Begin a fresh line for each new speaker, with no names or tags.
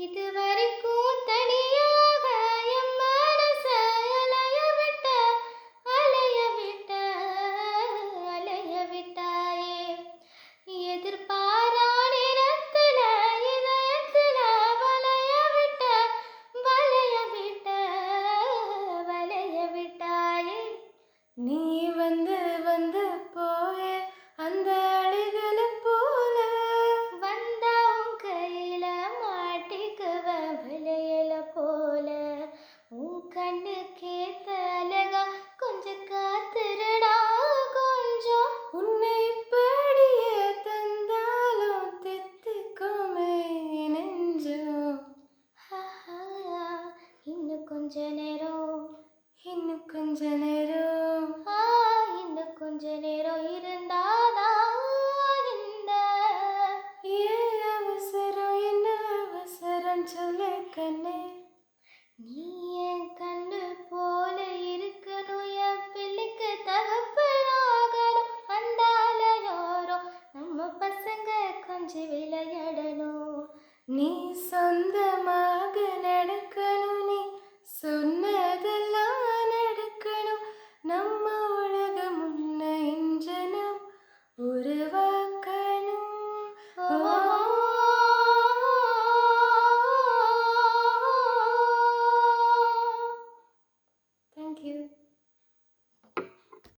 இதுவரைக்கும் தனியாக என் மனச அலைய விட்ட, அலைய விட்டாயே. எதிர்பாரா நேரத்துல இதயத்துல வளைய விட்ட, வளைய விட்ட, வளைய விட்டாயே. நீ வந்து வந்து போய அந்த அலைகள போல வந்தா உன் கையில மாட்டிக்குவ வளையல போல. உன் கண்ணுக்கேத்த அழகா கொஞ்சம் காத்திருடா கொஞ்சம். உன்னை இப்படியே தந்தாலும் தித்திக்குமே நெஞ்சம். ஆஹா, இன்னும் கொஞ்ச நேரம், இன்னும் கொஞ்ச நேரம், இன்னும் கொஞ்ச நேரம் இருந்தாதான் இந்த. ஏன் அவசரம், என்ன அவசரம் சொல்லு கண்ணே. நீ என் கண்ணு போல இருக்கணும், என் பிள்ளைக்கு தகப்பனாகணும். அந்தால யாரோ நம்ம பசங்க கொஞ்சம் விளையாடணும். நீ சொந்தமாக நடக்கணும், நீ சொன்னதை